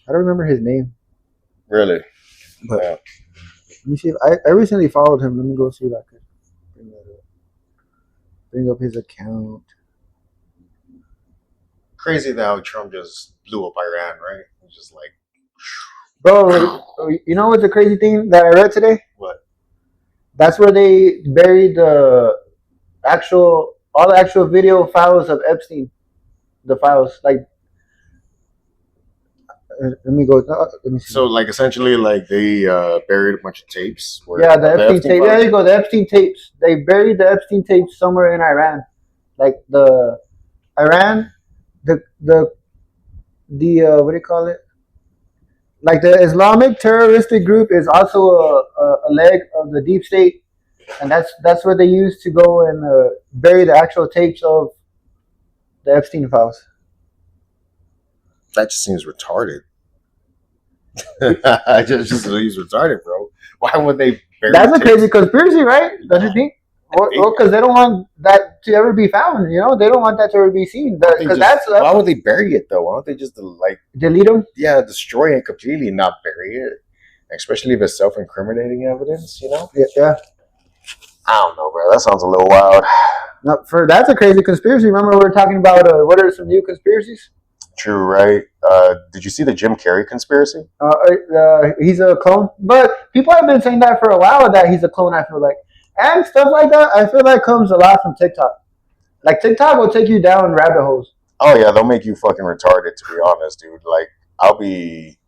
I don't remember his name, Really? but Yeah. let me see. If I recently followed him. Let me go see if I could bring that up. Bring up his account. Crazy that how Trump just blew up Iran, right? It's just like Bro, you know what's the crazy thing that I read today? what? That's where they buried the actual, all the actual video files of Epstein. The files, like, let me go. Let me see. So like essentially like they buried a bunch of tapes Yeah, where the of the Epstein Epstein tape. There files. you go. The Epstein tapes. They buried the Epstein tapes somewhere in Iran. Like the Iran, the what do you call it? Like the Islamic terroristic group is also a leg of the deep state, and that's what they use to go and bury the actual tapes of the Epstein files. That just seems retarded. just seems retarded, bro. Why would they bury That's a crazy tapes? conspiracy, right? Don't you think? I think Well, because they don't want that to ever be found. You know, they don't want that to ever be seen. why don't they Because just that's why would they bury it though? Why don't they just like delete them. yeah, destroy it completely, not bury it? Especially if it's self-incriminating evidence, you know? Yeah, yeah. I don't know, bro. That sounds a little wild. No, for that's a crazy conspiracy. Remember we were talking about what are some new conspiracies? True, right? Did you see the Jim Carrey conspiracy? He's a clone, but people have been saying that for a while that he's a clone. I feel like, and stuff like that. I feel like comes a lot from TikTok. Like TikTok will take you down rabbit holes. Oh yeah, they'll make you fucking retarded. To be honest, dude. Like I'll be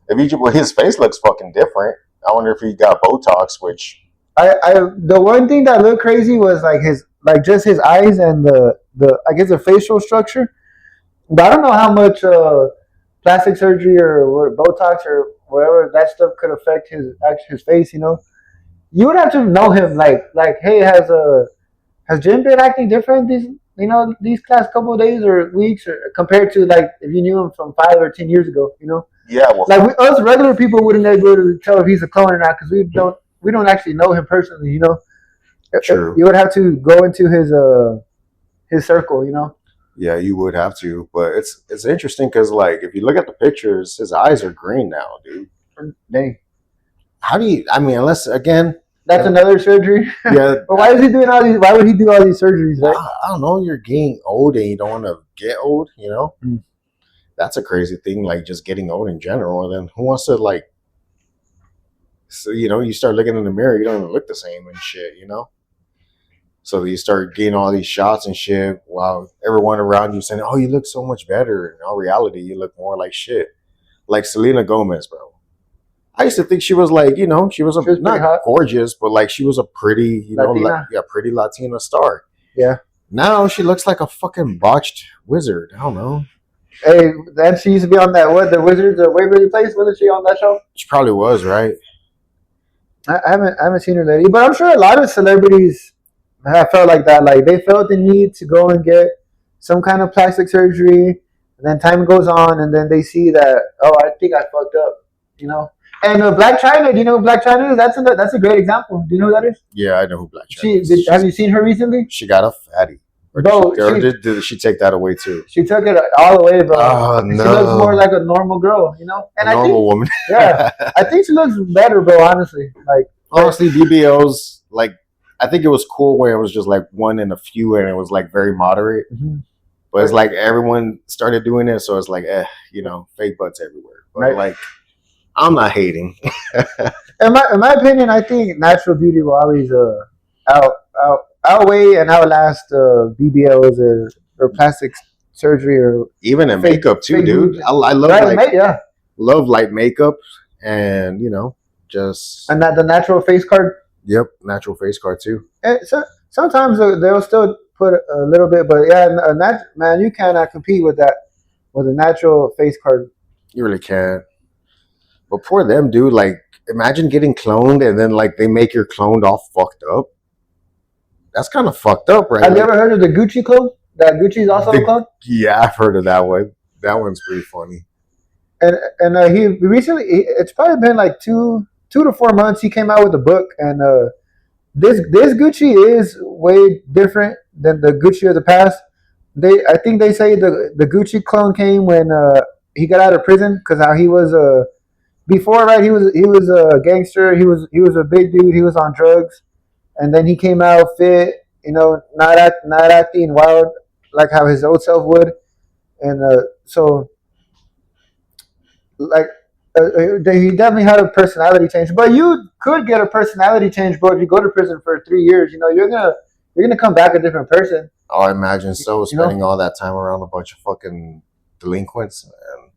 if he well, his face looks fucking different. I wonder if he got Botox, which I the one thing that looked crazy was like his like just his eyes and the I guess the facial structure. But I don't know how much plastic surgery or Botox or whatever that stuff could affect his face. You know, you would have to know him. Like hey, has Jim been acting different these last couple of days or weeks or compared to like if you knew him from 5 or 10 years ago? You know, yeah, well, like us regular people wouldn't be able to tell if he's a clone or not because we don't actually know him personally. You know, true. you would have to go into his circle. You know, Yeah, you would have to, but it's interesting because like if you look at the pictures, his eyes are green now, dude. dang, How do you? I mean, unless again, that's another surgery. yeah, But why is he doing all these? Why would he do all these surgeries? Right? I don't know. You're getting old and you don't want to get old. You know, Mm. that's a crazy thing. Like just getting old in general. And then who wants to like? So you start looking in the mirror, you don't even look the same and shit. So you start getting all these shots and shit while everyone around you saying, "Oh, you look so much better." In all reality, you look more like shit. Like Selena Gomez, bro. I used to think she was like, she was She was pretty not hot. gorgeous, but like she was a pretty, Latina. yeah, pretty Latina star. Yeah. Now she looks like a fucking botched wizard. I don't know. Hey, then she used to be on that the Wizards of Waverly Place. Wasn't she on that show? She probably was, right? I haven't seen her lately, but I'm sure a lot of celebrities have felt like that. Like they felt the need to go and get some kind of plastic surgery, and then time goes on, and then they see that I think I fucked up, you know. And Black China, do you know who Black China is? That's a great example. Do you know who that is? Yeah, I know who Black China is. Have you seen her recently? She got a fatty. Or Bro, did she take that away too? she took it all the way, bro. Oh no! She looks more like a normal girl, you know. And a normal woman. Yeah, I think she looks better, bro. Honestly, like honestly, BBLs like I think it was cool where it was just like one in a few and it was like very moderate. Mm-hmm. But it's like everyone started doing it, so it's like fake butts everywhere. But right. Like I'm not hating. in my opinion, I think natural beauty will always outweigh and outlast BBLs or plastic surgery or even in makeup too, dude. I love right, love light makeup and just and that the natural face card. Yep, natural face card too. So sometimes they'll still put a little bit, but yeah, man, you cannot compete with that with a natural face card. You really can't. But poor them, dude. Like, imagine getting cloned and then like they make your clone all fucked up. That's kind of fucked up, right? Have you ever heard of the Gucci clone? That Gucci is also a clone. Yeah, I've heard of that one. That one's pretty funny. And he recently, it's probably been like 2 to 4 months. He came out with a book, and this Gucci is way different than the Gucci of the past. I think they say the Gucci clone came when he got out of prison because how he was before, right? He was a gangster. He was a big dude. He was on drugs, and then he came out fit. Not acting wild like how his old self would, and so like he definitely had a personality change. But you could get a personality change, bro, if you go to prison for 3 years. You're gonna come back a different person. Oh, I imagine so. You know, Spending all that time around a bunch of fucking delinquents, and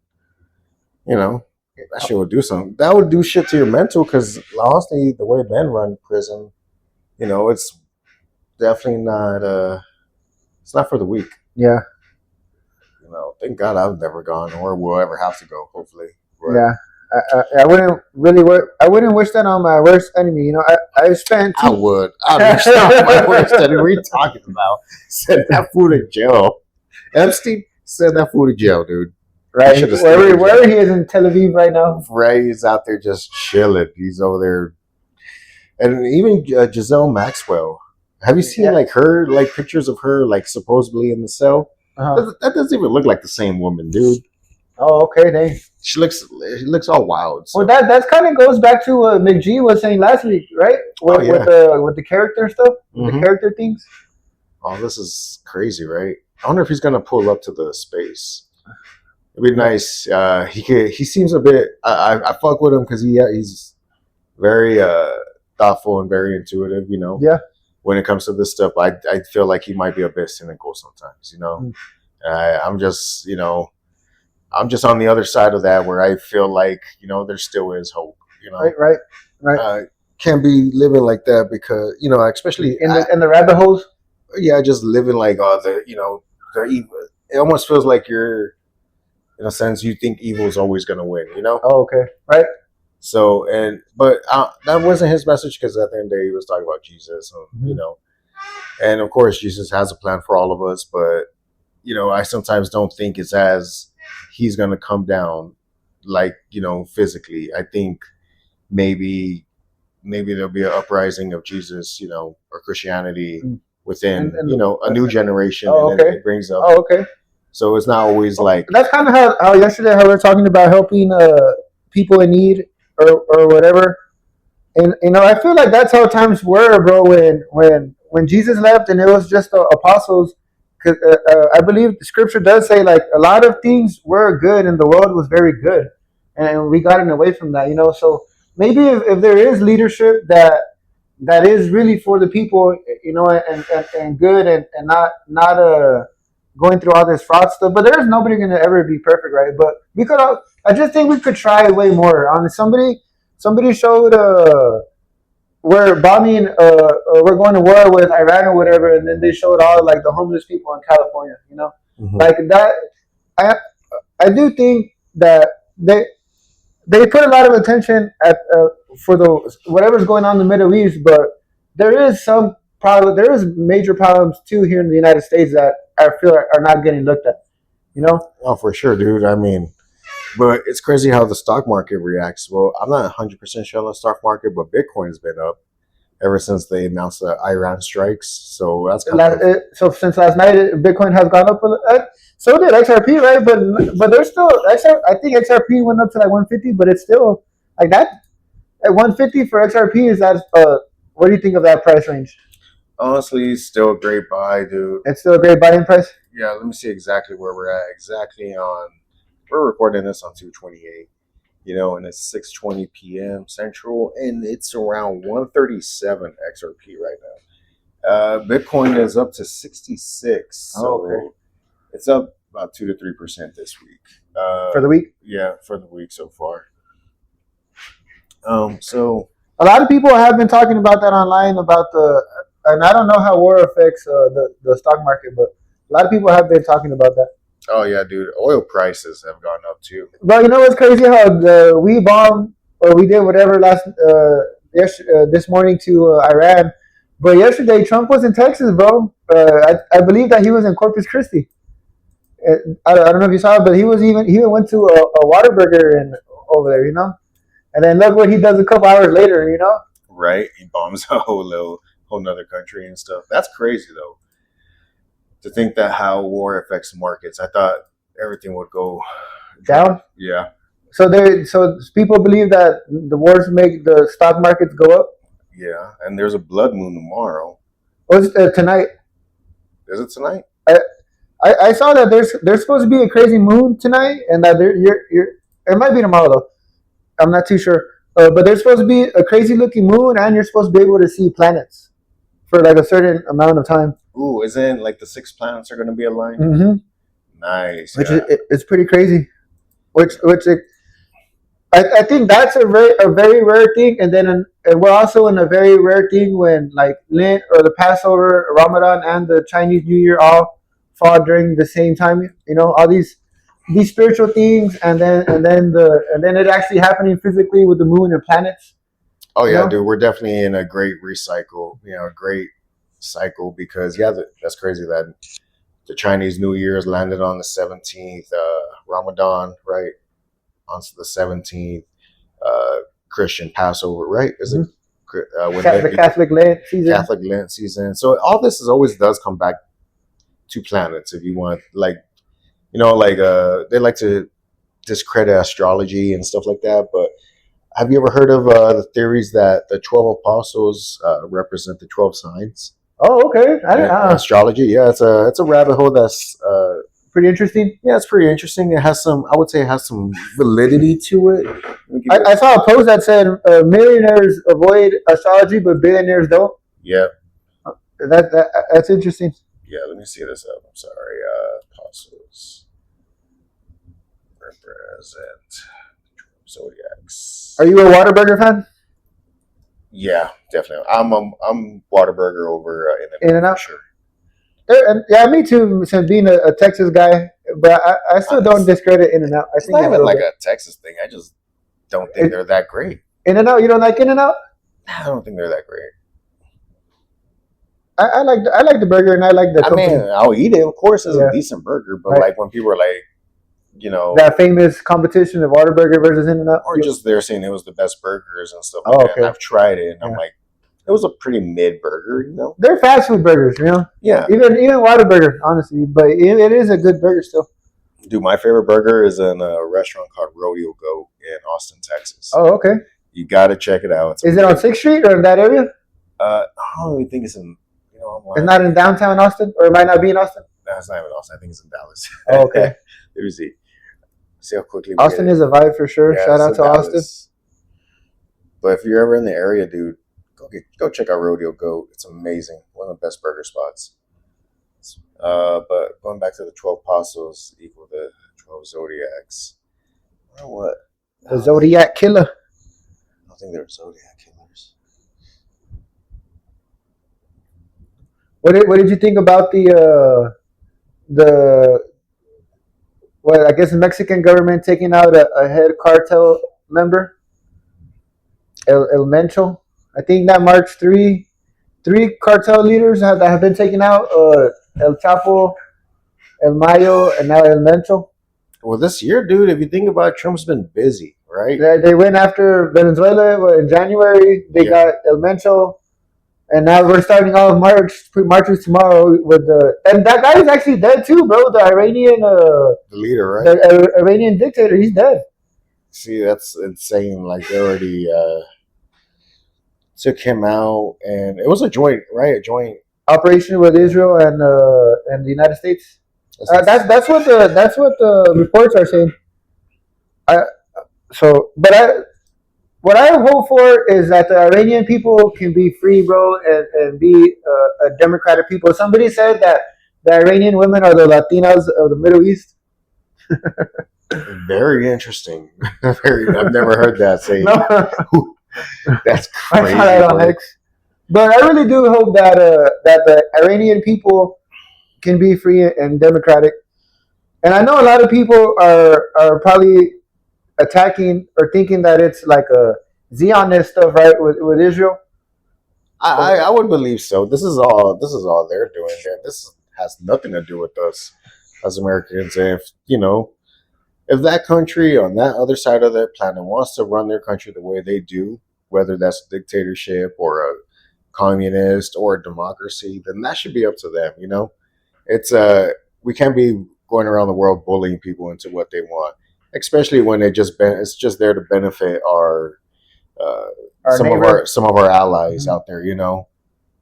you know, that shit would do something. That would do shit to your mental. Because honestly, the way men run prison, it's definitely not. It's not for the weak. yeah, Thank God I've never gone or will ever have to go. Hopefully, but yeah. I wouldn't really I wouldn't wish that on my worst enemy. I spent I would. I'd wish that my worst enemy. What are you talking about? Send that fool to jail. Epstein, send that fool to jail, dude. right wherever he is in Tel Aviv right now. Right, he's out there just chilling. He's over there, and even Giselle Maxwell. Have you seen like her, like pictures of her, like supposedly in the cell? That doesn't even look like the same woman, dude. Oh, okay, dang. She looks all wild. So. Well, that kind of goes back to what McG was saying last week, right? With the character stuff, the character things. Oh, this is crazy, right? I wonder if he's gonna pull up to the space. It'd be nice. He seems a bit. I fuck with him because he's very thoughtful and very intuitive. Yeah. When it comes to this stuff, I feel like he might be a bit cynical sometimes. I'm just I'm just on the other side of that where I feel like there still is hope. Right. Can't be living like that because especially in the rabbit holes. Yeah, just living like the evil. It almost feels like you're, in a sense, you think evil is always going to win. Oh, okay, right. So but that wasn't his message because at the end of the day he was talking about Jesus, and of course Jesus has a plan for all of us. But I sometimes don't think it's as he's going to come down like physically. I think maybe there'll be an uprising of Jesus, or Christianity within a new generation. Oh, and then it brings up. Oh, okay. So it's not always like that's kind of how yesterday how we were talking about helping people in need or whatever. And I feel like that's how times were, bro. When Jesus left and it was just the apostles. Because I believe the scripture does say like a lot of things were good and the world was very good, and we gotten away from that. So maybe if there is leadership that is really for the people, and good and not going through all this fraud stuff. But there's nobody gonna ever be perfect, right? But we could. I just think we could try way more. Somebody showed we're bombing or we're going to war with Iran or whatever, and then they showed all like the homeless people in California. Like that. I do think that they put a lot of attention at for the whatever's going on in the Middle East, but there is some problem. There is major problems too here in the United States that I feel are not getting looked at. Oh, for sure, dude. I mean, but it's crazy how the stock market reacts. Well, I'm not 100% sure on the stock market, but Bitcoin has been up ever since they announced the Iran strikes. So that's so since last night, Bitcoin has gone up. So did XRP, right? But there's still I think XRP went up to like 150, but it's still like that. At 150 for XRP is that. What do you think of that price range? Honestly, still a great buy, dude. It's still a great buying price. Yeah, let me see exactly where we're at. Exactly on. We're recording this on 2/28, and it's 6:20 p.m. Central, and it's around 137 XRP right now. Bitcoin is up to 66, so it's up about 2 to 3% this week. For the week? Yeah, for the week so far. So a lot of people have been talking about that online about and I don't know how war affects the stock market, but a lot of people have been talking about that. Oh yeah, dude. Oil prices have gone up too. But you know what's crazy? How we bombed or we did whatever this morning to Iran, but yesterday Trump was in Texas, bro. I believe that he was in Corpus Christi. I don't know if you saw it, but he even went to a Whataburger over there, And then look what he does a couple hours later, Right, he bombs a whole nother country and stuff. That's crazy though. To think that how war affects markets. I thought everything would go down. Yeah. So people believe that the wars make the stock markets go up. Yeah. And there's a blood moon tomorrow. What's tonight? Is it tonight? I saw that there's supposed to be a crazy moon tonight, and that you're it might be tomorrow though. I'm not too sure. But there's supposed to be a crazy looking moon, and you're supposed to be able to see planets for like a certain amount of time. Ooh, isn't like the 6 planets are going to be aligned? Mm-hmm. Nice. Which Yeah. it's pretty crazy. I think that's a very rare thing, and then and we're also in a very rare thing when like Lent or the Passover, Ramadan, and the Chinese New Year all fall during the same time. You know, all these spiritual things, and then it actually happening physically with the moon and planets. Oh You yeah, know, dude. We're definitely in a great recycle. A great cycle because that's crazy that the Chinese New Year's landed on the 17th. Ramadan, right? Onto the 17th. Christian Passover, right? Is it when the Catholic Lent season. Catholic Lent season? So all this is always does come back to planets. If you want, like they like to discredit astrology and stuff like that. But have you ever heard of the theories that the 12 apostles represent the 12 signs? Oh, okay. Astrology, yeah, it's a rabbit hole that's Pretty interesting. yeah, it's pretty interesting. It has some, I would say, it has some validity to it. I saw a post that said millionaires avoid astrology, but billionaires don't. Yeah, That's interesting. yeah. Let me see this up. I'm sorry. Apostles represent zodiacs. Are you a Whataburger fan? Yeah, definitely. I'm Whataburger over In-N-Out? for sure. Yeah, me too. Since being a Texas guy, but I still don't discredit In-N-Out. I It's think not even like a Texas thing. I just don't think they're that great. In-N-Out. You don't like In-N-Out? I don't think they're that great. I like the burger, and I like the I company. mean, I'll eat it. Of course, it's Yeah. a decent burger, but Right. like when people are like, that famous competition of Whataburger versus In-N-Out. or just they're saying it was the best burgers and stuff Oh, like that. okay. And I've tried it, and I'm Yeah. like, it was a pretty mid burger, They're fast food burgers, you know. Yeah. Even Whataburger, honestly, but it is a good burger still. Dude, my favorite burger is in a restaurant called Rodeo Goat in Austin, Texas. Oh, okay. You got to check it out. Is it on 6th Street or in that area? I don't even think it's in. It's not in downtown Austin, or it might not be in Austin. No, it's not even Austin. I think it's in Dallas. Oh, okay. Let me see. See how quickly. Austin is a vibe for sure. Yeah, Shout out it's to in Austin. Dallas. But if you're ever in the area, dude, go check out Rodeo Goat. It's amazing. One of the best burger spots. But going back to the 12 apostles equal the 12 zodiacs. I don't know what? The Zodiac Killer. I don't think they're zodiac killers. What did you think about the I guess the Mexican government taking out a head cartel member, El Mencho? I think that marks three cartel leaders that have been taken out. El Chapo, El Mayo, and now El Mencho. Well, this year, dude, if you think about it, Trump's been busy, right? They went after Venezuela in January. They got El Mencho, and now we're starting off marches tomorrow with and that guy is actually dead too, bro. The Iranian The leader, right? the Iranian dictator, he's dead. See, that's insane. Like they already took him out, and it was a joint, right? A joint Operation with Israel and the United States. That's what the reports are saying. What I hope for is that the Iranian people can be free, bro, and be a democratic people. Somebody said that the Iranian women are the Latinas of the Middle East. Very interesting. I've never heard that say. No. That's I crazy. saw that on X. But I really do hope that the Iranian people can be free and democratic. And I know a lot of people are probably attacking or thinking that it's like a Zionist stuff, right, with Israel. I would believe so. This is all they're doing. This has nothing to do with us as Americans. And if that country on that other side of the planet wants to run their country the way they do, whether that's a dictatorship or a communist or a democracy, then that should be up to them. It's we can't be going around the world bullying people into what they want. especially when it's just there to benefit our Our neighbor. some of our allies out there, you know.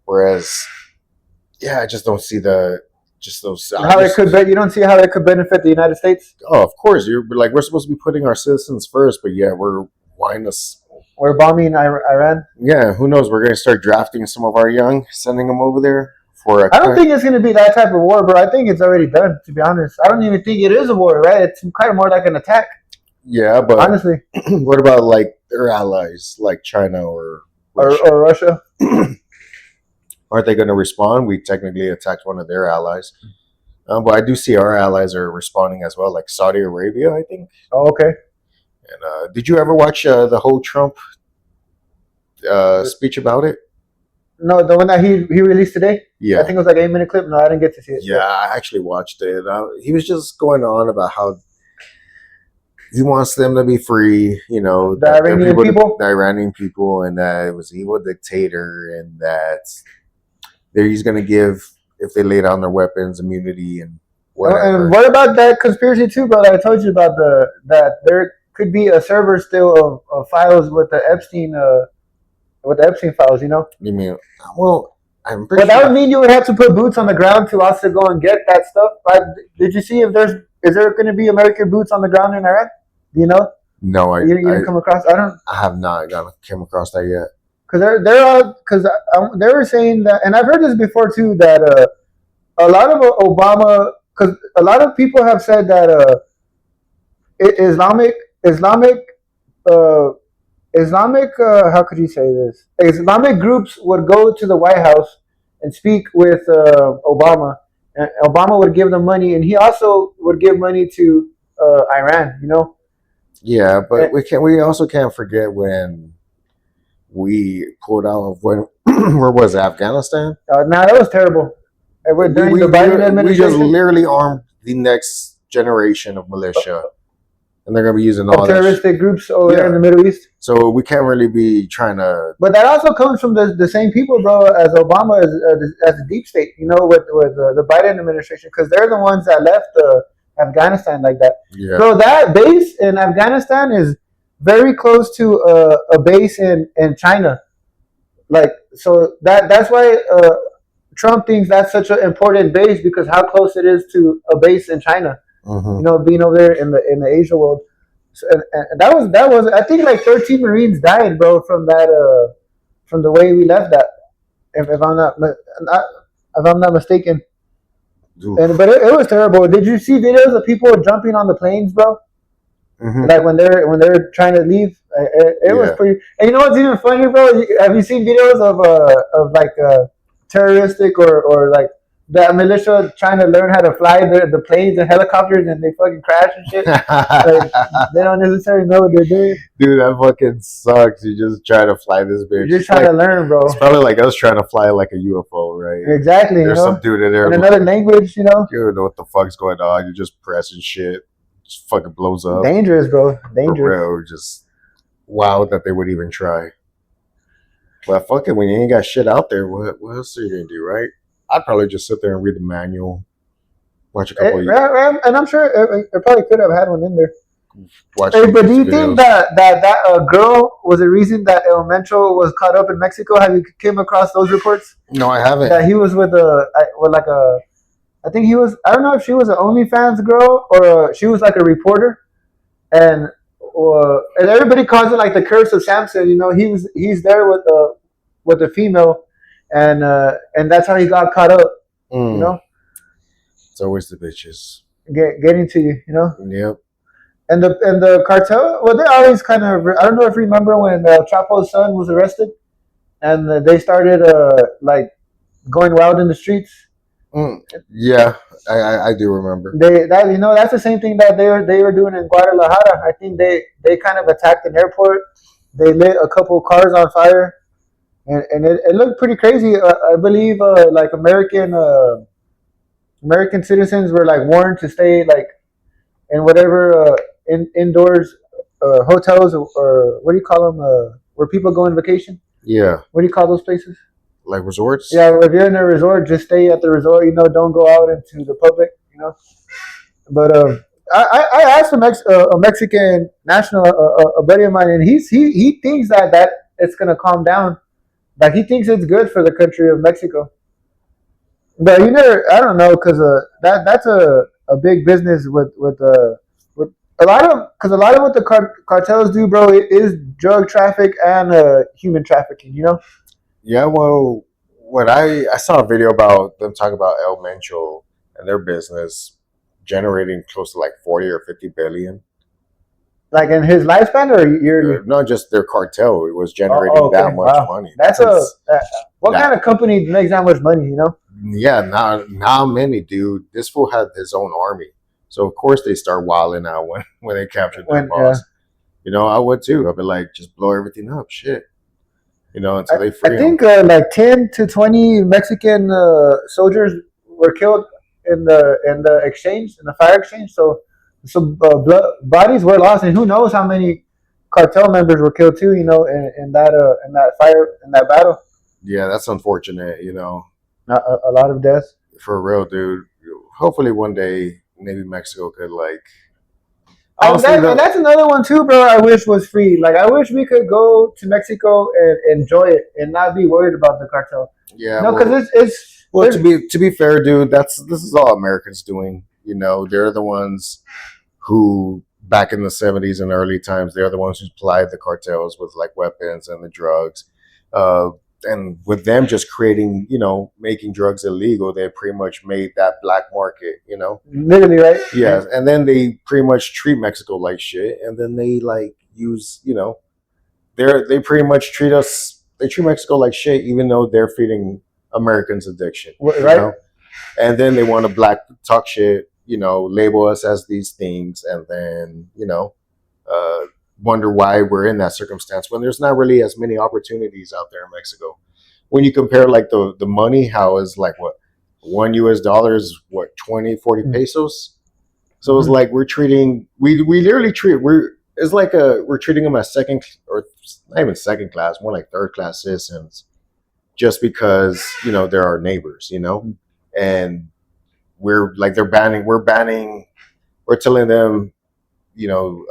Whereas, yeah, I just don't see just those. How it could be, you don't see how it could benefit the United States. Oh, of course, you're like we're supposed to be putting our citizens first, but yeah, we're wanting us. We're bombing Iran. Yeah, who knows? We're gonna start drafting some of our young, sending them over there for a. I don't think it's going to be that type of war, bro. I think it's already done, to be honest. I don't even think it is a war, right? It's kind of more like an attack. Yeah, but honestly, what about like their allies, like China or Russia? Aren't they going to respond? We technically attacked one of their allies, but I do see our allies are responding as well, like Saudi Arabia, I think. Oh, okay. And did you ever watch the whole Trump speech about it? No, the one that he released today. Yeah, I think it was like an 8-minute clip. No, I didn't get to see it. Yeah, I actually watched it. He was just going on about how he wants them to be free, you know, the Iranian people, the Iranian people, and that it was an evil dictator, and that he's going to give, if they lay down their weapons, immunity and whatever. And what about that conspiracy too, bro? That I told you about that there could be a server still of files with the Epstein files. You know? You mean? Well, I'm pretty. But that would mean you would have to put boots on the ground to also go and get that stuff. Right? Did you see if is there going to be American boots on the ground in Iraq? Do you know? No, you didn't come across. I have not come across that yet. Because they were saying that, and I've heard this before too, that a lot of Obama, because a lot of people have said that Islamic, how could you say this? Islamic groups would go to the White House and speak with Obama, and Obama would give them money, and he also would give money to Iran. You know. Yeah, but we also can't forget when we pulled out of where was it, Afghanistan? Nah, that was terrible. During the Biden administration, we just literally armed the next generation of militia, and they're going to be using all terroristic groups over there in the Middle East. So we can't really be trying to. But that also comes from the same people, bro, as Obama as the deep state. You know, with the Biden administration, because they're the ones that left Afghanistan like that. Yeah. So that base in Afghanistan is very close to a base in China. Like, so that's why Trump thinks that's such an important base, because how close it is to a base in China. Mm-hmm. You know, being over there in the Asia world. So, and that was I think like 13 Marines died, bro, from that from the way we left that. If I'm not mistaken. But it was terrible. Did you see videos of people jumping on the planes, bro? Mm-hmm. Like when they're trying to leave, it was pretty. And you know what's even funny, bro? Have you seen videos of like terroristic or like that militia trying to learn how to fly the planes and helicopters, and they fucking crash and shit? Like, they don't necessarily know what they're doing. Dude, that fucking sucks. You just try to fly this bitch. You're just trying to learn, bro. It's probably like us trying to fly like a UFO, right? Exactly. There's some dude in there in another language, you know. You don't know what the fuck's going on. You're just pressing shit. Just fucking blows up. Dangerous, bro. Dangerous. For real, just wow that they would even try. But fuck it, when you ain't got shit out there, what else are you gonna do, right? I'd probably just sit there and read the manual, watch a couple. And I'm sure it probably could have had one in there. But do you think that girl was the reason that El Mencho was caught up in Mexico? Have you came across those reports? No, I haven't. That he was with I think he was. I don't know if she was an OnlyFans girl or she was like a reporter, and everybody calls it like the curse of Samson. You know, he's there with the female, and that's how he got caught up. You know, it's always the bitches getting to you. You know. Yep. And the cartel. Well, they always kind of. I don't know if you remember when Chapo's son was arrested, and they started like going wild in the streets. Yeah, I do remember. That's the same thing that they were doing in Guadalajara. I think they kind of attacked an airport. They lit a couple of cars on fire, and it looked pretty crazy. I believe like American citizens were like warned to stay like in whatever indoors hotels or what do you call them where people go on vacation. Yeah. What do you call those places? Like resorts? Yeah, if you're in a resort, just stay at the resort. You know, don't go out into the public. You know, but I asked a Mexican national, a buddy of mine, and he thinks that it's gonna calm down. Like he thinks it's good for the country of Mexico. But you never, I don't know, because that's a big business with a lot of because a lot of what the cartels do, bro, is drug traffic and human trafficking. You know, Yeah, well, what I saw a video about them talking about El Mencho and their business generating close to like 40 or 50 billion. like in his lifespan or yearly. Not just their cartel, it was Oh, generating okay, that much wow. money. That's what that kind of company makes that much money? You know, yeah, not many, dude. This fool had his own army. So of course they start wilding out when they captured their when yeah. boss. You know, I would too. I'd be like, just blow everything up, shit. You know, I, until they I free them. think like 10 to 20 Mexican soldiers were killed in the exchange in the fire exchange. So bodies were lost, and who knows how many cartel members were killed too. You know, in that fire in that battle, Yeah, that's unfortunate. You know, a lot of deaths. for real, dude. Hopefully one day maybe Mexico could like. And that's another one too, bro. I wish was free. Like I wish we could go to Mexico and enjoy it and not be worried about the cartel. Yeah, No, because it's well, to be fair, dude, this is all Americans doing. You know, they're the ones who back in the 70s and early times, they're the ones who supplied the cartels with like weapons and the drugs. Uh, and with them just creating, you know, making drugs illegal, they pretty much made that black market, you know. literally right. Yeah, and then they pretty much treat Mexico like shit, and then they like use, you know, they pretty much they treat Mexico like shit, even though they're feeding Americans addiction, Right. You know? And then they want to black talk shit, you know, label us as these things, and then you know, wonder why we're in that circumstance when there's not really as many opportunities out there in Mexico. When you compare like the money, how is like what $1 is what 20, 40 pesos. So it's like we're literally treat it's like we're treating them as second or not even second class, more like third class citizens, just because you know they're our neighbors, you know, and we're like we're telling them, you know,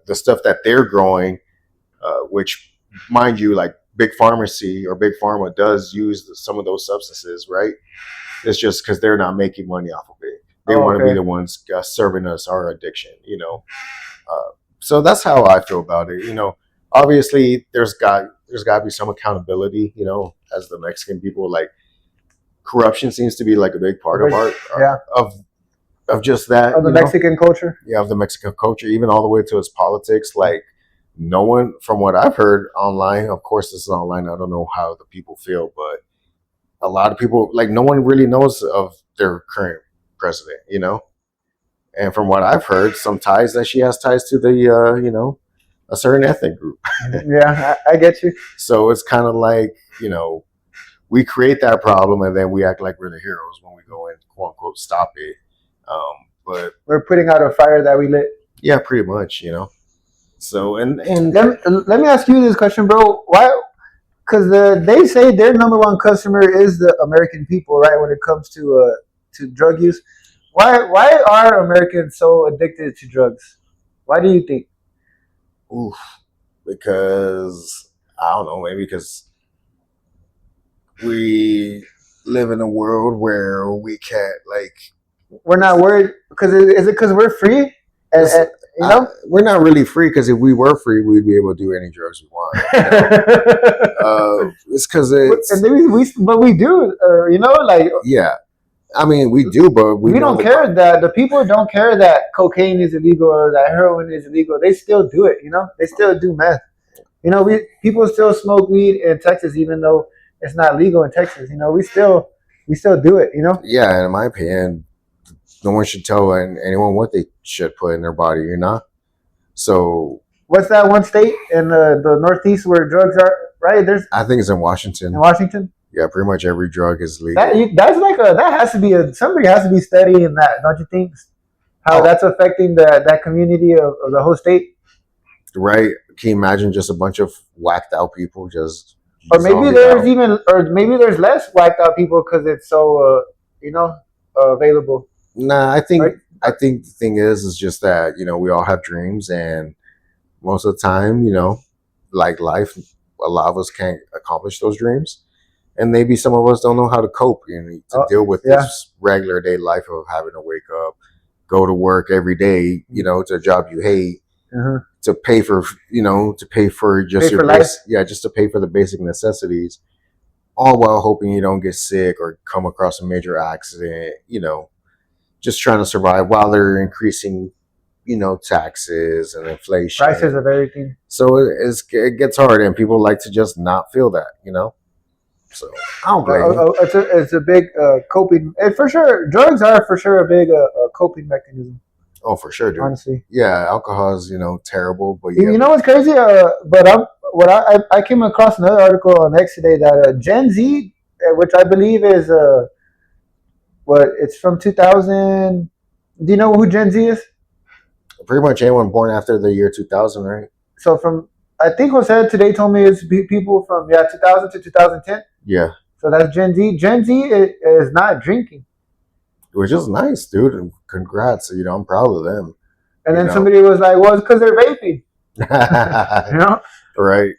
the stuff that they're growing, which mind you, like big pharmacy or big pharma does use some of those substances, right? It's just because they're not making money off of it. They want to be the ones serving us our addiction, you know. So that's how I feel about it. You know, obviously there's got to be some accountability. You know, as the Mexican people, like corruption seems to be like a big part of of just that of the Mexican culture. Yeah, of the Mexican culture, even all the way to its politics. Like no one, from what I've heard online, of course this is online. I don't know how the people feel, but a lot of people, like no one really knows of their current president, you know. And from what I've heard, some ties that she has ties to the, you know, a certain ethnic group. Yeah, I get you. So it's kind of like, you know, we create that problem and then we act like we're the heroes when we go in, quote unquote, stop it. But we're putting out a fire that we lit. Yeah, pretty much, you know. So and let me ask you this question, bro. Why? Because they say their number one customer is the American people, right? When it comes to drug use, why are Americans so addicted to drugs? Why do you think? Oof, because I don't know, maybe because we live in a world where we can't like. We're not worried because is it because we're free? And you know, we're not really free because if we were free, we'd be able to do any drugs we want. You know? It's because but we do, you know, like yeah. I mean, we do, but we don't care that the people don't care that cocaine is illegal or that heroin is illegal. They still do it, you know. They still do meth. You know, people still smoke weed in Texas, even though it's not legal in Texas. You know, we still do it. You know. Yeah, and in my opinion, no one should tell anyone what they should put in their body. You know. So what's that one state in the Northeast where drugs are? Right? I think it's in Washington. In Washington. Yeah, pretty much every drug is legal. That has to be somebody has to be studying that, don't you think? How that's affecting that community of the whole state. Right? Can you imagine just a bunch of whacked out people just? Or maybe there's less whacked out people because it's so you know available. Nah, I think I think the thing is just that we all have dreams, and most of the time, like life, a lot of us can't accomplish those dreams, and maybe some of us don't know how to cope, to Oh, deal with yeah. this regular day life of having to wake up, go to work every day, to a job you hate, Uh-huh. to pay for, to pay for just Pay your for life. base, yeah, just to pay for the basic necessities, all while hoping you don't get sick or come across a major accident, just trying to survive while they're increasing, taxes and Prices inflation. of everything. So it gets hard, and people like to just not feel that. So I don't blame them. It's a big coping. And for sure, drugs are for sure a big coping mechanism. Oh, for sure, dude. Honestly, Yeah, alcohol is terrible, but you know what's crazy? But I came across another article on X today that Gen Z, which I believe is what it's from 2000. Do you know who Gen Z is? pretty much anyone born after the year 2000, right? So from I think Jose today told me it's people from 2000 to 2010. Yeah, So that's Gen Z. Gen Z is not drinking. which is nice, dude. And congrats. I'm proud of them. And You then know, somebody was like, "Well, it's because they're vaping," you know. right?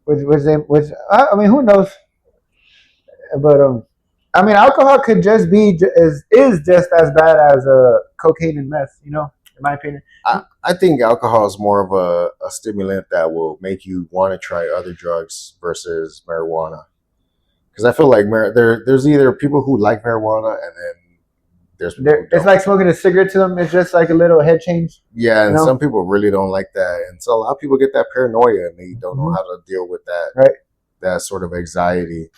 Which I mean, who knows? But I mean, alcohol could just be is just as bad as cocaine and meth. You know, in my opinion. I think alcohol is more of a stimulant that will make you want to try other drugs versus marijuana. Because I feel like there's either people who like marijuana, and then there's people who It's don't. like smoking a cigarette to them. It's just like a little head change. Yeah, and You know? some people really don't like that, and so a lot of people get that paranoia, and they don't know how to deal with that, Right. that sort of anxiety.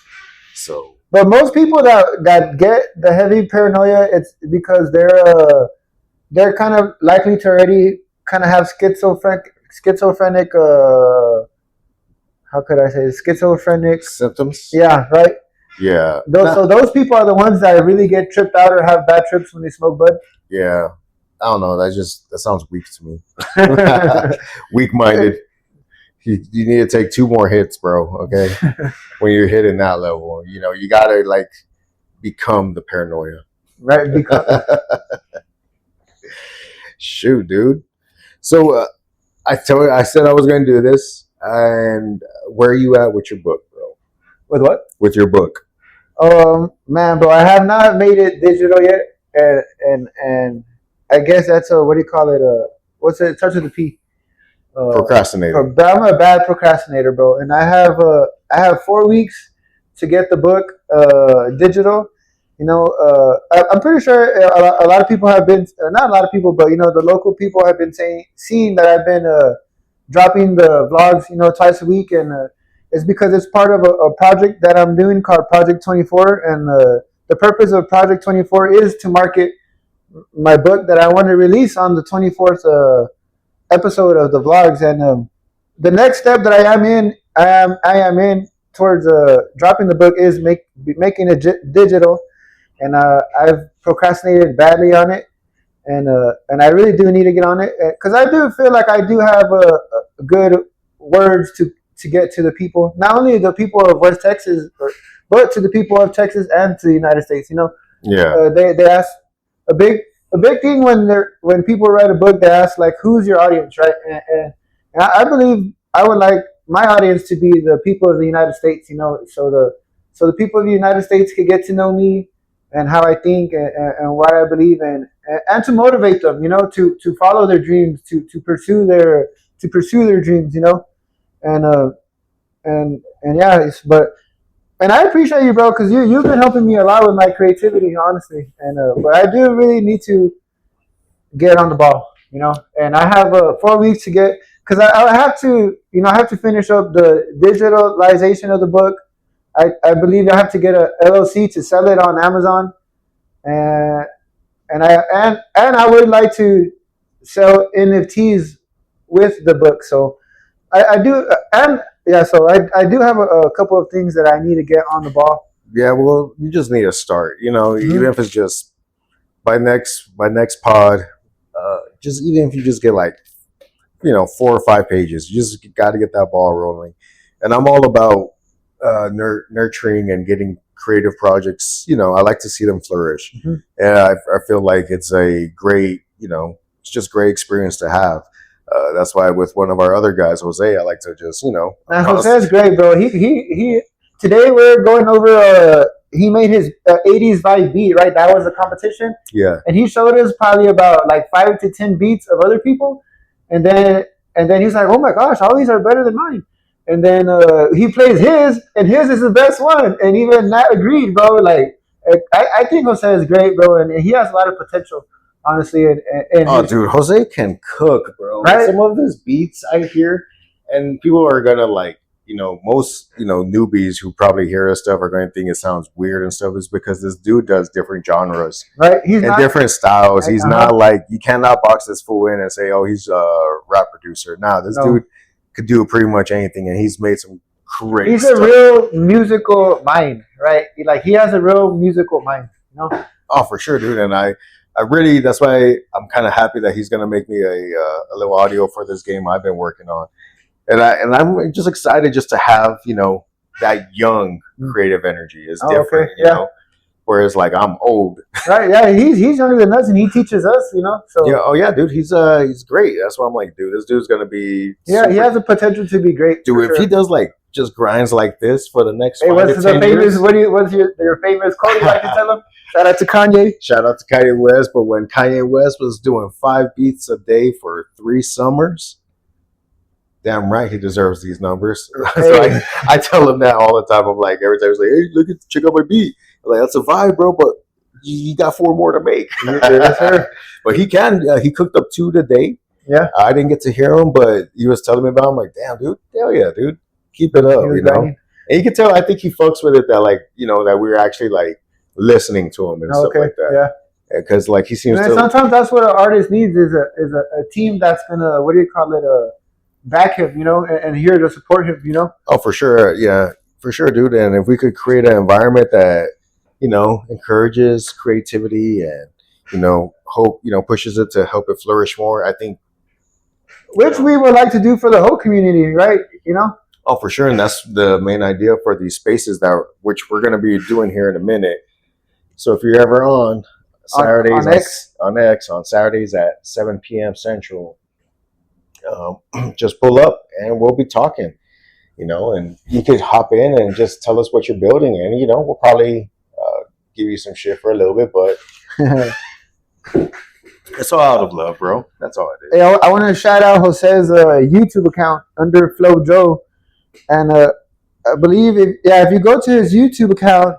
So, But most people that get the heavy paranoia, it's because they're kind of likely to already kind of have schizophrenic how could I say schizophrenic. symptoms. Yeah, right. Yeah. So those people are the ones that really get tripped out or have bad trips when they smoke bud. Yeah. I don't know. That sounds weak to me. Weak minded. You need to take 2 more hits, bro. Okay. When you're hitting that level, you gotta become the paranoia. Right. Because Shoot, dude. So I said I was gonna do this, and where are you at with your book, bro? with what? With your book? Man, bro, I have not made it digital yet, and I guess that's a what do you call it? What's it? It starts with a P. Procrastinating. I'm a bad procrastinator, bro, and I have 4 weeks to get the book digital. You know, I'm pretty sure a lot of people have been not a lot of people, but the local people have been seeing that I've been dropping the vlogs, twice a week, and it's because it's part of a project that I'm doing called Project 24, and the purpose of Project 24 is to market my book that I want to release on the 24th episode of the vlogs, and the next step that I am in towards dropping the book is making it digital, and I've procrastinated badly on it, and I really do need to get on it because I do feel like I do have good words to get to the people, not only the people of West Texas, but to the people of Texas and to the United States. Yeah. They ask a big thing when people write a book. They ask like, who's your audience, right? And I believe I would like my audience to be the people of the United States. So the people of the United States could get to know me and how I think and what I believe in, and to motivate them, to follow their dreams, to pursue their dreams, and and yeah, but I appreciate you, bro, because you've been helping me a lot with my creativity, honestly, and but I do really need to get on the ball, and I have 4 weeks to get because I have to, I have to finish up the digitalization of the book. I believe I have to get a LLC to sell it on Amazon, and and I would like to sell NFTs with the book. So I do, and yeah, so I do have a couple of things that I need to get on the ball. Yeah. Well, you just need to start. Mm-hmm. Even if it's just by next pod. Just even if you just get 4 or 5 pages, you just got to get that ball rolling. And I'm all about nurturing and getting creative projects, I like to see them flourish. Hmm. And I feel like it's a great, it's just great experience to have. That's why with one of our other guys, Jose, I like to just, Man, Jose's great, bro. He. Today we're going over. He made his 80s vibe beat, right? That was a competition, yeah. and he showed us probably about like 5 to 10 beats of other people, and then he's like, "Oh my gosh, all these are better than mine." And then he plays his, and his is the best one. And even Nat agreed, bro. Like, I think Jose is great, bro, and he has a lot of potential, honestly. And Oh, dude, Jose can cook, bro. Right? Some of his beats I hear, and people are gonna like, most newbies who probably hear his stuff are going to think it sounds weird and stuff. Is because this dude does different genres, right? He's and not different styles. He's uh-huh. not like, you cannot box this fool in and say, oh, he's a rap producer. Nah, this No. dude could do pretty much anything, and he's made some great He's stuff. a real musical mind, right? Like, he has a real musical mind, Oh, for sure, dude. And I really, that's why I'm kind of happy that he's gonna make me a little audio for this game I've been working on, and I'm just excited just to have that young creative energy is different, okay. Yeah. Whereas like I'm old, Right? Yeah, he's younger than us, and he teaches us, So yeah, oh yeah, dude, he's great. That's why I'm like, dude, this dude's gonna be he has the potential to be great. Dude, if he does like just grinds like this for the next 5 what's to the 10 famous? years, What's your famous quote you like to tell him? Shout out to Kanye. Shout out to Kanye West. But when Kanye West was doing 5 beats a day for 3 summers, damn right he deserves these numbers. So I tell him that all the time. I'm like, every time he's like, hey, check out my beat. I'm like, that's a vibe, bro, but you got 4 more to make. Yes, sir. But he can. He cooked up 2 today. Yeah. I didn't get to hear him, but he was telling me about him. I'm like, damn, dude. Hell yeah, dude. Keep it up, And you can tell, I think he fucks with it that, like, that we're actually, like, listening to him and stuff like that. Yeah. Because, like, he seems to... Sometimes that's what an artist needs is a team that's going to, what do you call it, back him, and here to support him, Oh, for sure. Yeah, for sure, dude. And if we could create an environment that, encourages creativity and, hope, pushes it to help it flourish more, I think... Which we would like to do for the whole community, right? Oh, for sure. And that's the main idea for these spaces which we're going to be doing here in a minute. So if you're ever on Saturdays, on Saturdays at 7 p.m. Central, just pull up and we'll be talking, and you could hop in and just tell us what you're building. And, we'll probably give you some shit for a little bit, but it's all out of love, bro. That's all it is. Hey, I want to shout out Jose's YouTube account under Flow Joe. And I believe if you go to his YouTube account,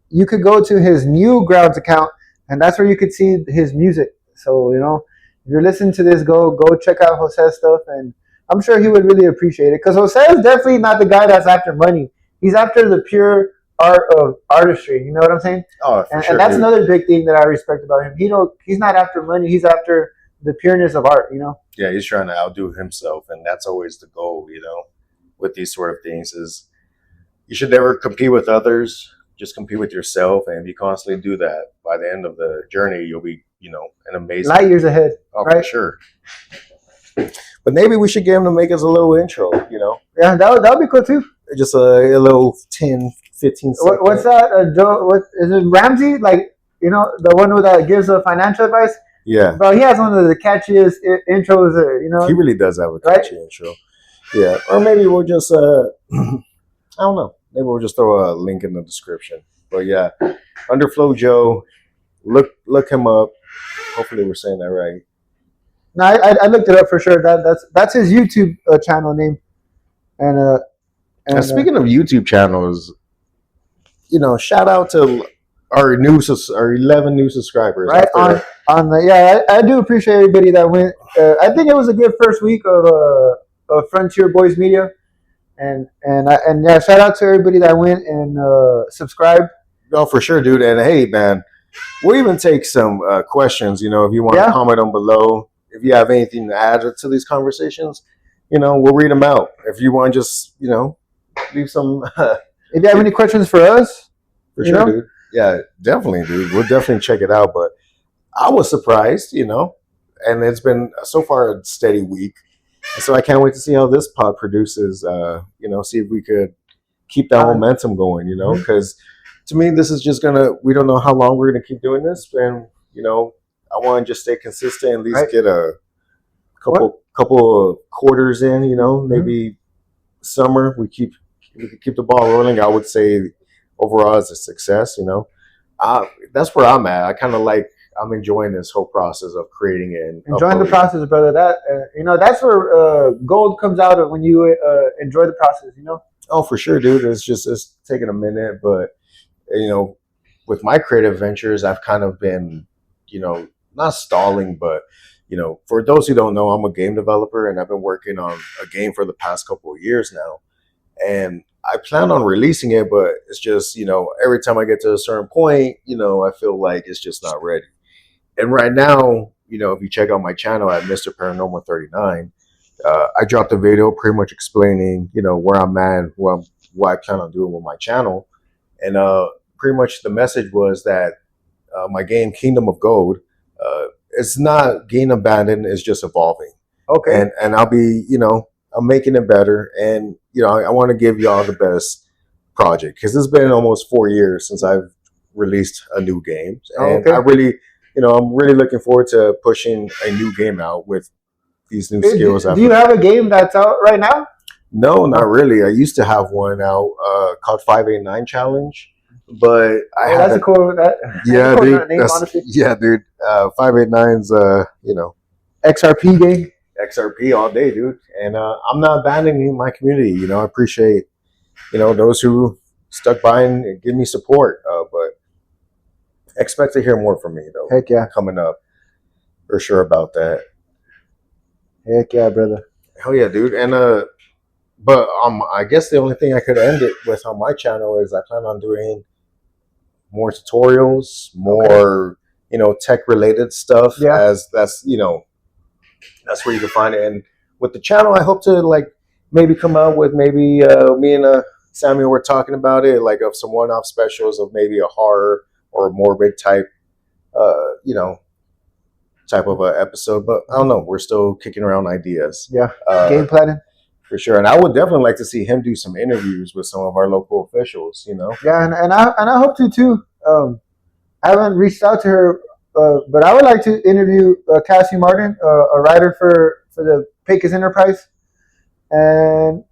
you could go to his Newgrounds account, and that's where you could see his music. So if you're listening to this, go check out Jose's stuff, and I'm sure he would really appreciate it. Because Jose is definitely not the guy that's after money. He's after the pure art of artistry. You know what I'm saying? Oh, for sure. And that's another big thing that I respect about him. He's not after money. He's after the pureness of art. Yeah, he's trying to outdo himself, and that's always the goal. With these sort of things is you should never compete with others, just compete with yourself. And if you constantly do that, by the end of the journey, you'll be, an amazing light years ahead. Oh, right? For sure. But maybe we should get him to make us a little intro, Yeah, that would be cool too. Just a little 10, 15 seconds. What's that? Joe, what is it? Ramsey? Like, the one who gives financial advice? Yeah. Bro, he has one of the catchiest intros, He really does have a catchy intro. Yeah, or maybe we'll just, I don't know. Maybe we'll just throw a link in the description. But yeah, Underflow Joe, look him up. Hopefully we're saying that right. No, I looked it up for sure. That's his YouTube channel name. And speaking of YouTube channels, shout out to our 11 new subscribers. Right I do appreciate everybody that went. I think it was a good first week of Frontier Boys Media, and yeah, shout out to everybody that went and subscribed. Oh, for sure, dude. And hey, man, we'll even take some questions. If you want to comment on below, if you have anything to add to these conversations, we'll read them out. If you want, just leave some. If you have any questions for us, for sure, dude. Yeah, definitely, dude. We'll definitely check it out. But I was surprised, and it's been so far a steady week. So I can't wait to see how this pod produces, see if we could keep that momentum going, because to me, this is just gonna. We don't know how long we're gonna keep doing this, and I want to just stay consistent. At least Right. get a What? couple of quarters in. Mhm. Maybe summer we could keep the ball rolling. I would say overall as a success. That's where I'm at. I'm enjoying this whole process of creating it and Enjoying the uploading. process, brother. That that's where gold comes out of when you enjoy the process. Oh, for sure, dude. It's taking a minute, but you know, with my creative ventures, I've kind of been, not stalling, but for those who don't know, I'm a game developer and I've been working on a game for the past couple of years now, and I plan on releasing it, but it's just, every time I get to a certain point, I feel like it's just not ready. And right now, if you check out my channel at Mr. Paranormal 39, I dropped a video pretty much explaining, where I'm at, what I plan on doing with my channel. And pretty much the message was that my game, Kingdom of Gold, it's not getting abandoned, it's just evolving. Okay. And I'll be, I'm making it better. And, I want to give y'all the best project because it's been almost 4 years since I've released a new game. And Okay. I'm really looking forward to pushing a new game out with these new skills. Do you have a game that's out right now? No, not really. I used to have one out called 589 Challenge, but That's a cool. yeah, cool dude. name, honestly. Yeah, dude. 589's XRP game. XRP all day, dude. And I'm not abandoning my community. I appreciate those who stuck by and give me support. But expect to hear more from me though. Heck yeah. Coming up for sure about that. Heck yeah, brother. Hell yeah, dude. And but I guess the only thing I could end it with on my channel is I plan on doing more tutorials, more tech related stuff. Yeah. As that's that's where you can find it. And with the channel, I hope to maybe come out with maybe me and Samuel were talking about it, like of some one-off specials of maybe a horror or a morbid type, type of a episode. But I don't know. We're still kicking around ideas. Yeah. Game planning. For sure. And I would definitely like to see him do some interviews with some of our local officials. Yeah, and I hope to too. I haven't reached out to her, but I would like to interview Cassie Martin, a writer for the Pecos Enterprise, and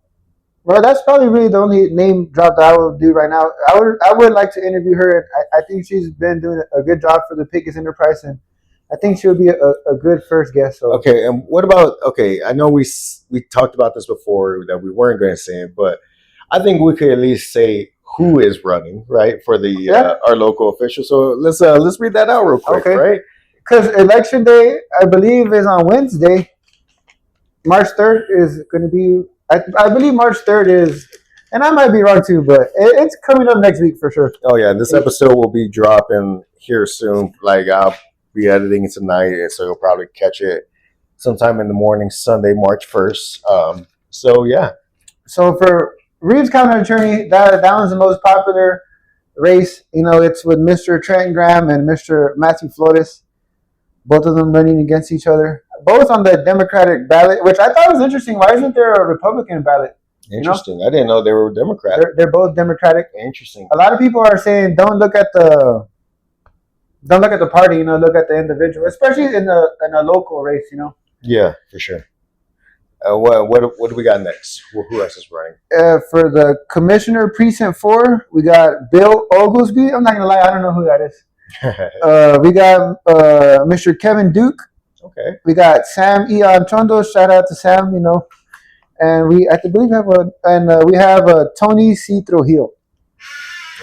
well, that's probably really the only name drop that I will do right now. I would like to interview her. I think she's been doing a good job for the Pecos Enterprise, and I think she'll be a good first guest. So okay, and what about I know we talked about this before that we weren't going to say it, but I think we could at least say who is running, right, for the our local official. So let's read that out real quick, right? Because election day, I believe, is on Wednesday. March 3rd is going to be. I believe March 3rd is, and I might be wrong too, but it's coming up next week for sure. Oh yeah, this episode will be dropping here soon. I'll be editing it tonight, so you'll probably catch it sometime in the morning, Sunday, March 1st. So yeah. So for Reeves County Attorney, that one's the most popular race. It's with Mr. Trent Graham and Mr. Matthew Flores. Both of them running against each other. Both on the Democratic ballot, which I thought was interesting. Why isn't there a Republican ballot? Interesting. I didn't know they were Democratic. They're both Democratic. Interesting. A lot of people are saying don't look at the party. Look at the individual, especially in a local race. Yeah, for sure. What do we got next? Who else is running? For the Commissioner Precinct 4, we got Bill Oglesby. I'm not gonna lie, I don't know who that is. We got Mr. Kevin Duke. Okay. We got Sam Ian Chondo. Shout out to Sam. And we we have Tony C. Trujillo.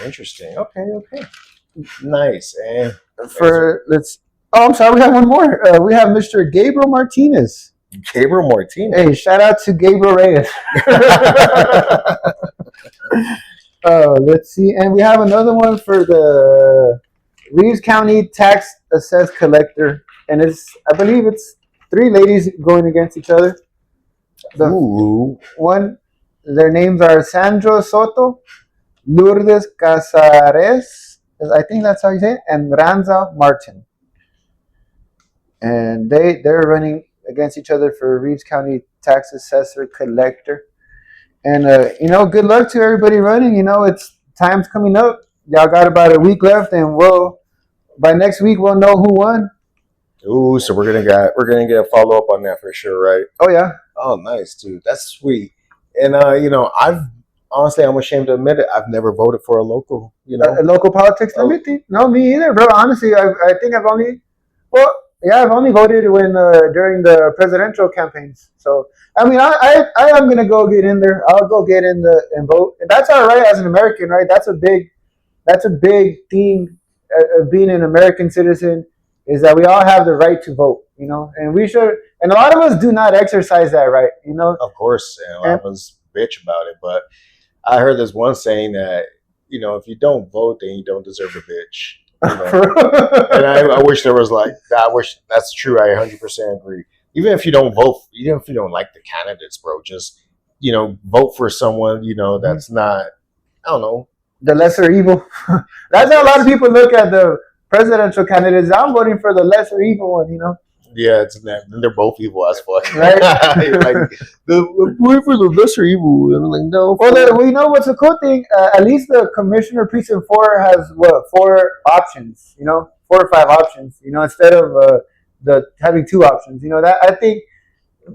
Interesting. Okay. Nice. And I'm sorry, we have one more. We have Mr. Gabriel Martinez. Gabriel Martinez. Hey, shout out to Gabriel Reyes. Let's see, and we have another one for the Reeves County Tax Assessed Collector, and I believe it's 3 ladies going against each other. Their names are Sandro Soto, Lourdes Casares, I think that's how you say it, and Ranza Martin. And they're running against each other for Reeves County Tax Assessor Collector. And good luck to everybody running. It's time's coming up. Y'all got about a week left, and by next week we'll know who won. Ooh, so we're gonna get a follow up on that for sure, right? Oh yeah. Oh, nice, dude. That's sweet. And I've honestly, I'm ashamed to admit it. I've never voted for a local. Local politics. Oh. No, me either, bro. Honestly, I think I've only voted when during the presidential campaigns. So I mean, I am gonna go get in there. I'll go get in and vote, and that's all right as an American, right? That's a big thing of being an American citizen is that we all have the right to vote, and we should. And a lot of us do not exercise that right, Of course, and a lot of us bitch about it, but I heard this one saying that if you don't vote, then you don't deserve a bitch. And I wish there was like that. I wish that's true. I 100% agree. Even if you don't vote, even if you don't like the candidates, bro, just vote for someone that's not. I don't know. The lesser evil. That's how a lot of people look at the presidential candidates. I'm voting for the lesser evil one. Yeah, they're both evil as fuck. Right? Like vote for the lesser evil. And I'm like, no. Well, we know what's a cool thing. At least the commissioner precinct 4 has 4 options. 4 or 5 options. Instead of the having 2 options. That I think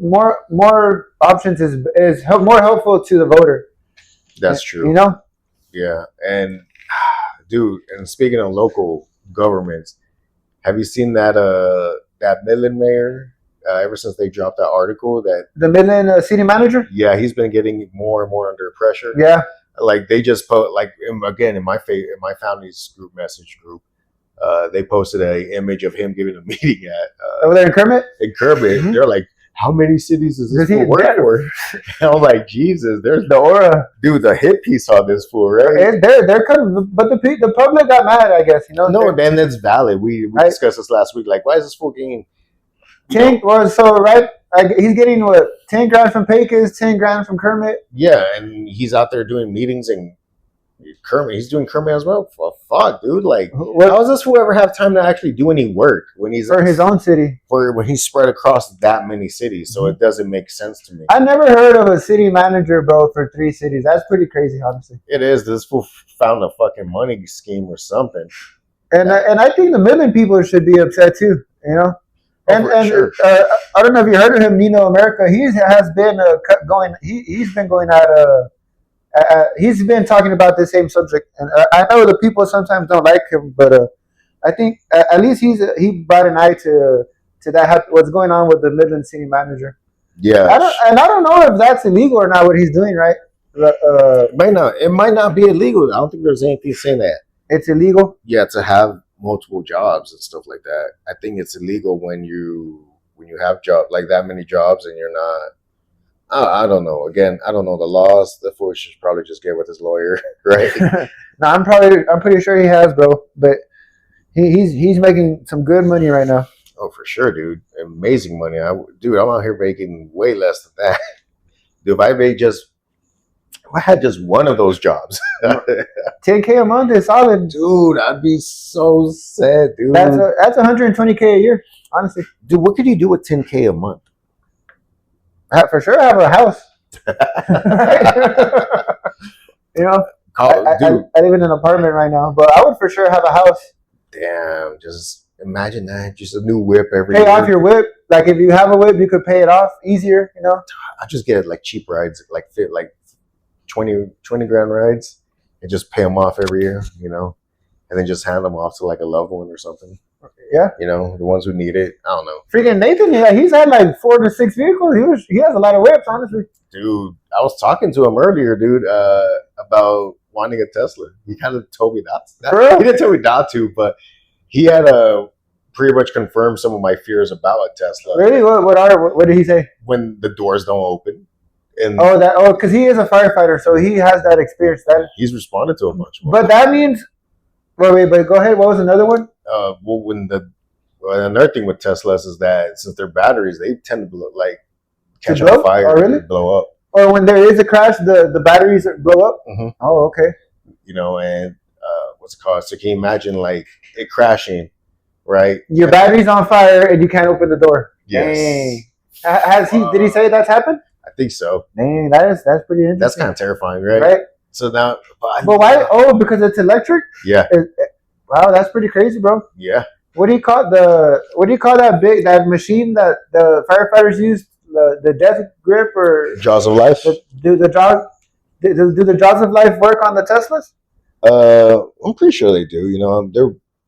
more options is more helpful to the voter. That's true. Yeah, and dude, and speaking of local governments, have you seen that Midland mayor? Ever since they dropped that article, that the Midland city manager, yeah, he's been getting more and more under pressure. Yeah, like they just again in my family's message group, they posted an image of him giving a meeting at over there in Kermit. Mm-hmm. They're like, how many cities does this fool work for? And I'm like, Jesus, there's the aura. Dude, the hit piece on this fool, right? They're coming, but the public got mad, I guess, No, then that's valid. We discussed this last week. Like, why is this fool getting 10? Well, so he's getting 10 grand from Pecos, 10 grand from Kermit. Yeah, and he's out there doing meetings and Kermit. He's doing Kermit as well. Fuck, dude. Like, how does this fool ever have time to actually do any work when he's for his own city? When he's spread across that many cities, so it doesn't make sense to me. I never heard of a city manager, bro, for 3 cities. That's pretty crazy, honestly. It is. This fool found a fucking money scheme or something. And I think the Midland people should be upset too. Sure. I don't know if you heard of him, Nino America. He has been going. He's been going at he's been talking about the same subject, and I know the people sometimes don't like him, but I think at least he brought an eye to that what's going on with the Midland city manager. Yeah, I don't know if that's illegal or not what he's doing. Right? It might not be illegal. I don't think there's anything saying that it's illegal. Yeah, to have multiple jobs and stuff like that. I think it's illegal when you have like that many jobs and you're not. I don't know. Again, I don't know the laws. The fool should probably just get with his lawyer, right? No, I'm pretty sure he has, bro. But he's making some good money right now. Oh, for sure, dude. Amazing money. I'm out here making way less than that. Dude, if I had just one of those jobs, $10K a month is solid, dude. I'd be so sad, dude. That's $120K a year, honestly. Dude, what could you do with $10K a month? For sure, have a house. I live in an apartment right now, but I would for sure have a house. Damn, just imagine that. Just a new whip every year. Pay off your whip. Like if you have a whip, you could pay it off easier. I just get like cheap rides, like 20 grand rides, and just pay them off every year. And then just hand them off to like a loved one or something. Yeah, the ones who need it. I don't know. Freaking Nathan, he's had like 4 to 6 vehicles. He has a lot of whips, honestly. Dude, I was talking to him earlier, dude, about wanting a Tesla. He kind of told me that. He didn't tell me not to, but he had pretty much confirmed some of my fears about a Tesla. Really? What did he say? When the doors don't open. And because he is a firefighter, so he has that experience. He's responded to a bunch more. But that means. Wait, but go ahead. What was another one? Another thing with Teslas is that since they're batteries, they tend to catch on fire and blow up. Or when there is a crash, the batteries blow up? Mm-hmm. Oh, okay. And what's it called? So can you imagine it crashing, right? Your battery's on fire and you can't open the door. Yes. Dang. Did he say that's happened? I think so. Dang, that's pretty interesting. That's kind of terrifying, right? Right. So now, But why? Oh, because it's electric. Yeah. Wow, that's pretty crazy, bro. Yeah. What do you call that machine that the firefighters use? The death grip or Jaws of life. do the jaws of life work on the Teslas? I'm pretty sure they do. You know,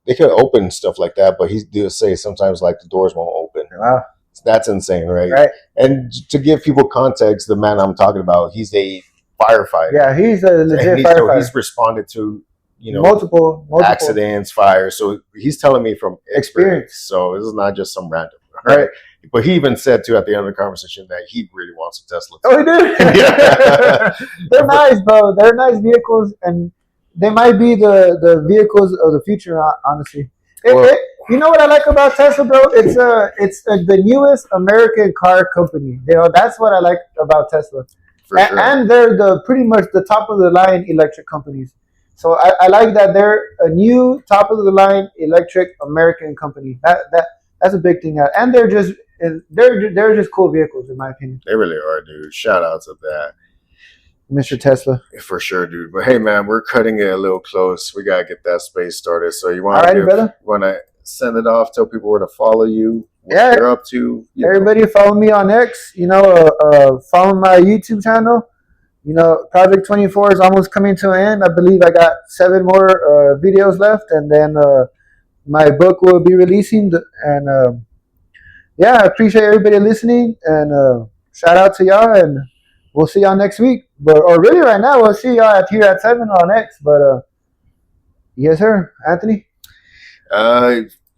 they could open stuff like that, but he do say sometimes like the doors won't open. Wow, that's insane, right? Right. And to give people context, the man I'm talking about, he's a firefighter. Yeah, he's a legit firefighter. So he's responded to multiple accidents, fires. So he's telling me from experience. So this is not just some random. Right. But he even said too at the end of the conversation that he really wants a Tesla. Oh, he did. Yeah. They're nice, bro. They're nice vehicles, and they might be the vehicles of the future. Honestly, you know what I like about Tesla, bro? It's the newest American car company. That's what I like about Tesla. Sure. And they're pretty much the top of the line electric companies. So I like that they're a new top of the line electric American company. That's a big thing. And they're just cool vehicles, in my opinion. They really are, dude. Shout out to that, Mr. Tesla. For sure, dude. But hey, man, we're cutting it a little close. We gotta get that space started. So you want to send it off? Tell people where to follow you. What you're up to. Everybody follow me on X. Follow my YouTube channel. Project 24 is almost coming to an end. I believe I got 7 more videos left, and then my book will be releasing. And I appreciate everybody listening, and shout out to y'all, and we'll see y'all next week. Or really right now, we'll see y'all here at 7 on X. But yes, sir, Anthony.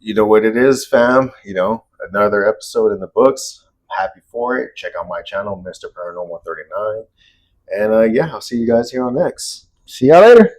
You know what it is, fam. Another episode in the books. Happy for it. Check out my channel, Mr. Paranormal 39. And I'll see you guys here on X. See y'all later.